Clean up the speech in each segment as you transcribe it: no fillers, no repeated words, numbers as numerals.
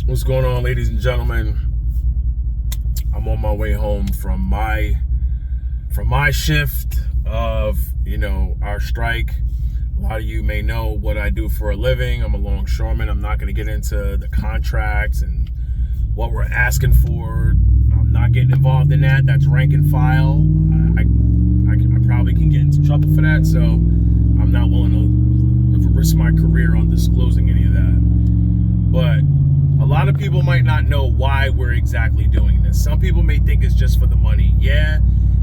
What's going on, ladies and gentlemen? I'm on my way home from my shift of, our strike. A lot of you may know what I do for a living. I'm a longshoreman. I'm not going to get into the contracts and what we're asking for. I'm not getting involved in that. That's rank and file. I probably can get into trouble for that, so I'm not willing to risk my career on disclosing any of that. But a lot of people might not know why we're exactly doing this. Some people may think it's just for the money. Yeah,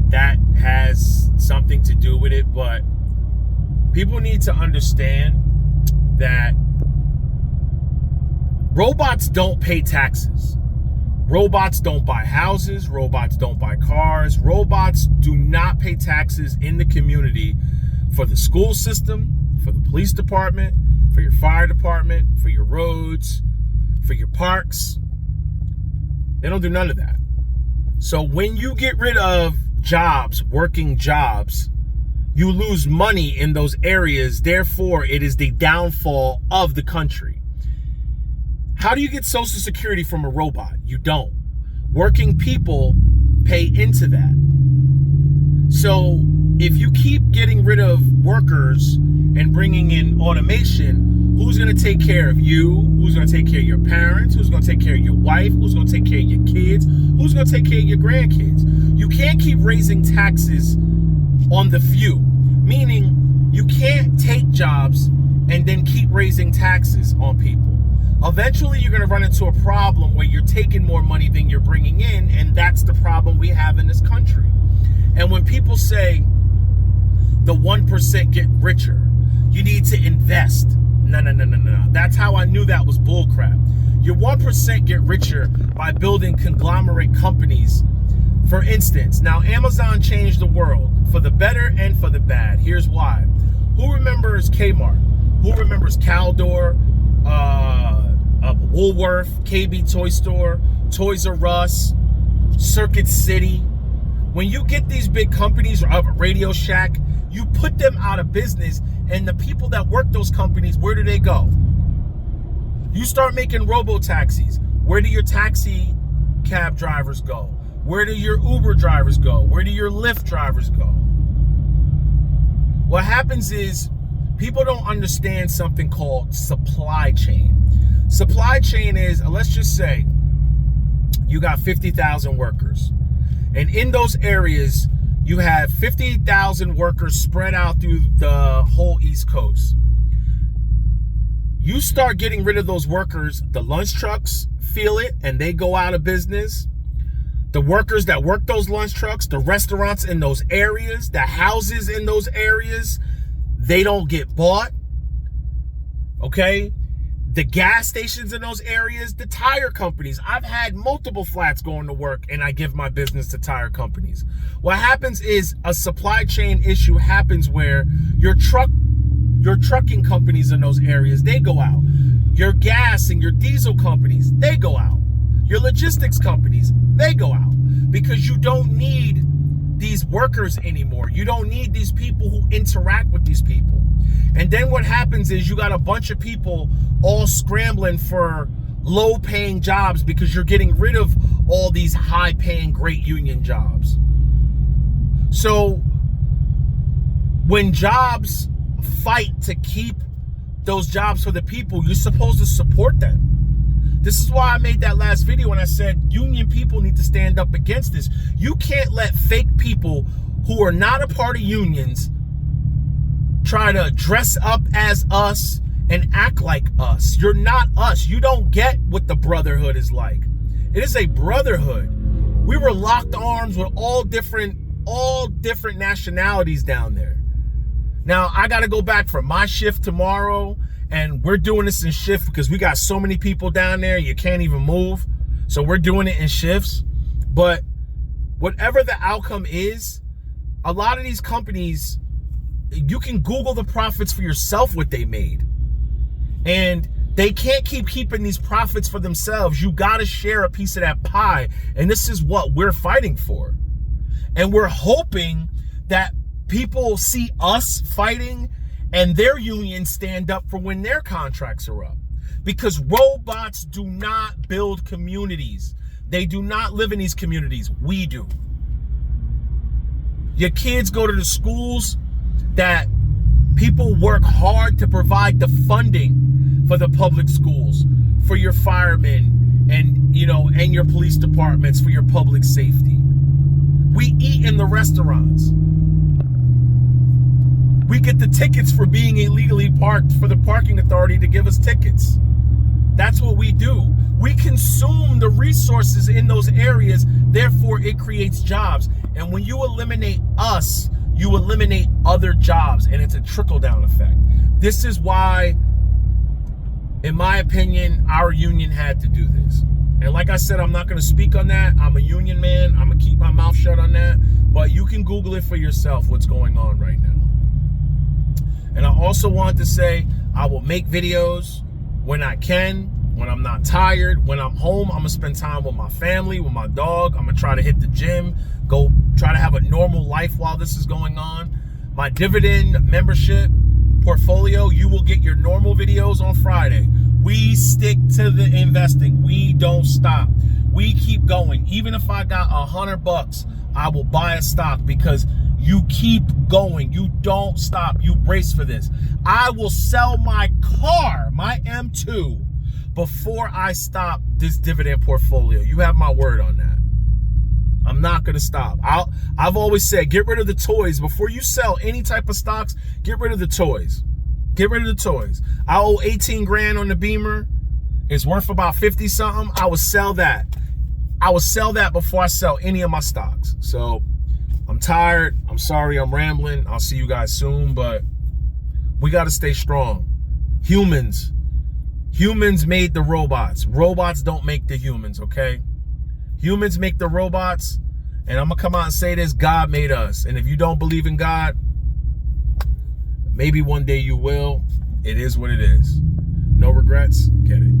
that has something to do with it, but people need to understand that robots don't pay taxes. Robots don't buy houses. Robots don't buy cars. Robots do not pay taxes in the community for the school system, for the police department, for your fire department, for your roads, for your parks. They don't do none of that. So when you get rid of jobs, working jobs, you lose money in those areas. Therefore, it is the downfall of the country. How do you get Social Security from a robot? You don't. Working people pay into that. So if you keep getting rid of workers and bringing in automation, who's going to take care of you? Who's going to take care of your parents? Who's going to take care of your wife? Who's going to take care of your kids? Who's going to take care of your grandkids? You can't keep raising taxes on the few, meaning you can't take jobs and then keep raising taxes on people. Eventually, you're going to run into a problem where you're taking more money than you're bringing in, and that's the problem we have in this country. And when people say the 1% get richer, you need to invest. No. That's how I knew that was bullcrap. Your 1% get richer by building conglomerate companies. For instance, now Amazon changed the world for the better and for the bad. Here's why. Who remembers Kmart? Who remembers Caldor, Woolworth, KB Toy Store, Toys R Us, Circuit City? When you get these big companies, Radio Shack, you put them out of business, and the people that work those companies, where do they go? You start making robo-taxis. Where do your taxi cab drivers go? Where do your Uber drivers go? Where do your Lyft drivers go? What happens is people don't understand something called supply chain. Supply chain is, let's just say, you got 50,000 workers. And in those areas, you have 50,000 workers spread out through the whole East Coast. You start getting rid of those workers, the lunch trucks feel it and they go out of business. The workers that work those lunch trucks, the restaurants in those areas, the houses in those areas, they don't get bought. Okay? The gas stations in those areas, the tire companies. I've had multiple flats going to work and I give my business to tire companies. What happens is a supply chain issue happens where your trucking companies in those areas, they go out. Your gas and your diesel companies, they go out. Your logistics companies, they go out. Because you don't need these workers anymore. You don't need these people who interact with these people. And then what happens is you got a bunch of people all scrambling for low-paying jobs because you're getting rid of all these high-paying, great union jobs. So when jobs fight to keep those jobs for the people, you're supposed to support them. This is why I made that last video when I said union people need to stand up against this. You can't let fake people who are not a part of unions try to dress up as us and act like us. You're not us. You don't get what the brotherhood is like. It is a brotherhood. We were locked arms with all different nationalities down there. Now, I got to go back for my shift tomorrow, and we're doing this in shift because we got so many people down there, you can't even move. So we're doing it in shifts. But whatever the outcome is, a lot of these companies, you can Google the profits for yourself, what they made. And they can't keep keeping these profits for themselves. You got to share a piece of that pie. And this is what we're fighting for. And we're hoping that people see us fighting and their unions stand up for when their contracts are up. Because robots do not build communities. They do not live in these communities. We do. Your kids go to the schools that people work hard to provide the funding for the public schools, for your firemen and, and your police departments, for your public safety. We eat in the restaurants. We get the tickets for being illegally parked for the parking authority to give us tickets. That's what we do. We consume the resources in those areas, therefore it creates jobs. And when you eliminate us, you eliminate other jobs, and it's a trickle-down effect. This is why, in my opinion, our union had to do this. And like I said, I'm not going to speak on that. I'm a union man. I'm going to keep my mouth shut on that. But you can Google it for yourself, what's going on right now. And I also want to say, I will make videos when I can, when I'm not tired. When I'm home, I'm going to spend time with my family, with my dog. I'm going to try to hit the gym, go try to have a normal life while this is going on. My dividend membership portfolio, you will get your normal videos on Friday. We stick to the investing. We don't stop. We keep going. Even if I got $100, I will buy a stock because you keep going. You don't stop. You brace for this. I will sell my car, my M2, before I stop this dividend portfolio. You have my word on that. I'm not going to stop. I've always said, get rid of the toys. Before you sell any type of stocks, get rid of the toys. Get rid of the toys. I owe 18 grand on the Beamer. It's worth about 50 something. I would sell that. I would sell that before I sell any of my stocks. So I'm tired. I'm sorry I'm rambling. I'll see you guys soon, but we got to stay strong. Humans made the robots. Robots don't make the humans, okay? Humans make the robots, and I'm going to come out and say this, God made us. And if you don't believe in God, maybe one day you will. It is what it is. No regrets. Get it.